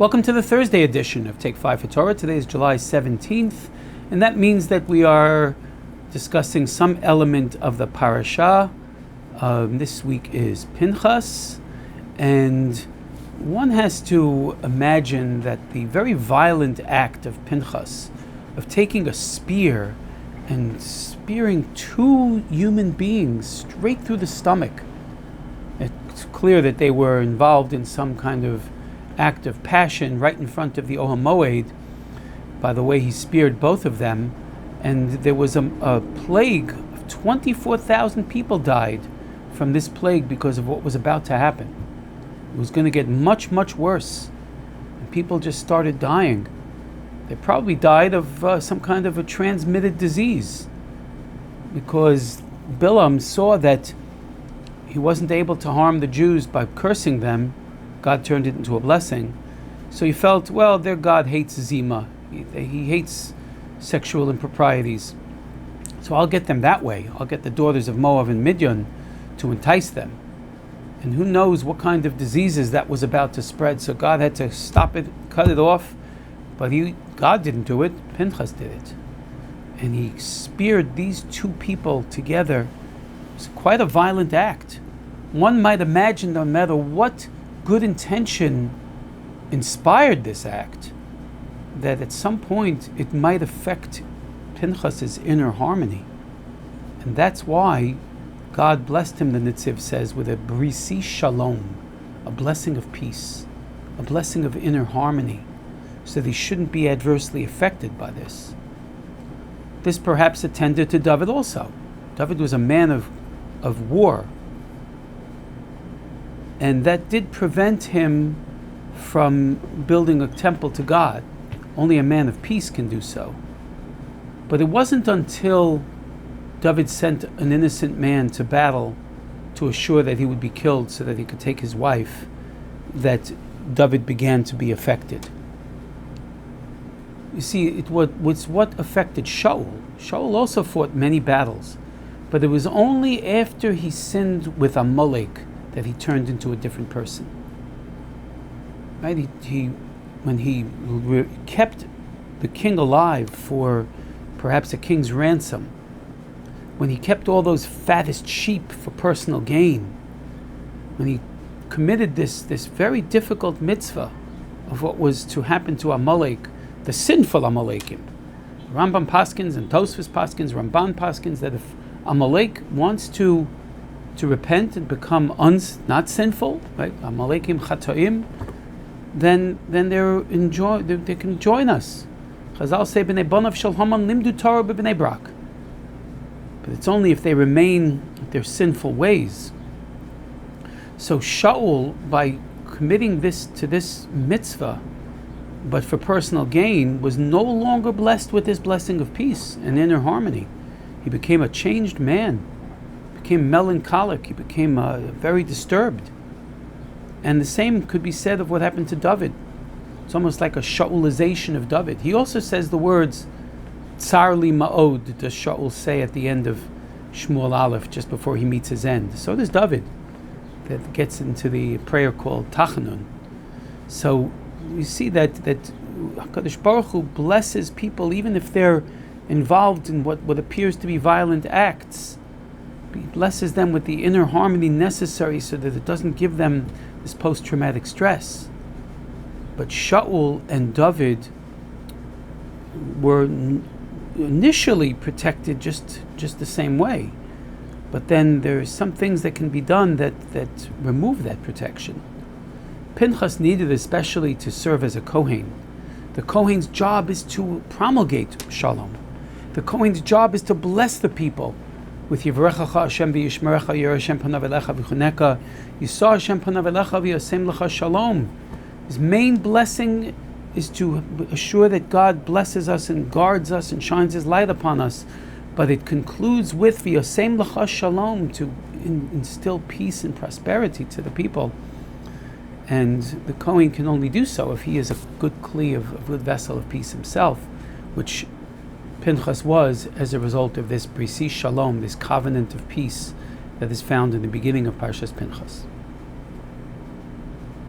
Welcome to the Thursday edition of Take 5 for Torah. Today is July 17th, and that means that we are discussing some element of the parasha. This week is Pinchas, and one has to imagine that the very violent act of Pinchas, of taking a spear and spearing two human beings straight through the stomach. It's clear that they were involved in some kind of act of passion right in front of the Ohel Moed, by the way he speared both of them, and there was a plague of 24,000 people died from this plague because of what was about to happen. It was going to get much, much worse, and people just started dying. They probably died of some kind of a transmitted disease, because Bilam saw that he wasn't able to harm the Jews by cursing them. God turned it into a blessing. So he felt, well, their God hates Zima. He hates sexual improprieties. So I'll get them that way. I'll get the daughters of Moab and Midian to entice them. And who knows what kind of diseases that was about to spread. So God had to stop it, cut it off. But God didn't do it. Pinchas did it. And he speared these two people together. It was quite a violent act. One might imagine, no matter what good intention inspired this act, that at some point it might affect Pinchas's inner harmony. And that's why God blessed him, the Nitziv says, with a brisi shalom, a blessing of peace, a blessing of inner harmony, so that he shouldn't be adversely affected by this. This perhaps attended to David also. David was a man of war, and that did prevent him from building a temple to God. Only a man of peace can do so. But it wasn't until David sent an innocent man to battle to assure that he would be killed so that he could take his wife that David began to be affected. You see, it was what affected Shaul. Shaul also fought many battles, but it was only after he sinned with Amalek that he turned into a different person. Right? When he kept the king alive for perhaps a king's ransom, when he kept all those fattest sheep for personal gain, when he committed this very difficult mitzvah of what was to happen to Amalek, the sinful Amalekim. Rambam Paskins and Tosfos Paskins, Ramban Paskins, that if Amalek wants to repent and become not sinful, right? Amalekim Chatoim, then they can join us. Chazal say b'nei bonav shel Haman limdu Torah b'bnei Brak. But it's only if they remain in their sinful ways. So Shaul, by committing this mitzvah, but for personal gain, was no longer blessed with this blessing of peace and inner harmony. He became a changed man. Became melancholic. He became very disturbed. And the same could be said of what happened to David. It's almost like a Shaulization of David. He also says the words Tsar li ma'od, does Shaul say at the end of Shmuel Aleph, just before he meets his end. So does David, that gets into the prayer called Tachanun. So you see that HaKadosh Baruch Hu blesses people even if they're involved in what appears to be violent acts. He blesses them with the inner harmony necessary so that it doesn't give them this post-traumatic stress. But Shaul and David were initially protected just the same way. But then there are some things that can be done that remove that protection. Pinchas needed especially to serve as a Kohen. The Kohen's job is to promulgate Shalom. The Kohen's job is to bless the people with Yivrechacha Hashem v'yishmerecha Yer Hashem panav elecha v'chuneka Yisah Hashem panav elecha v'yasem lecha Shalom. His main blessing is to assure that God blesses us and guards us and shines His light upon us. But it concludes with v'yasem lecha Shalom, to instill peace and prosperity to the people. And the Kohen can only do so if he is a good kli, a good vessel of peace himself, which Pinchas was as a result of this brisi shalom, this covenant of peace that is found in the beginning of Parshas Pinchas.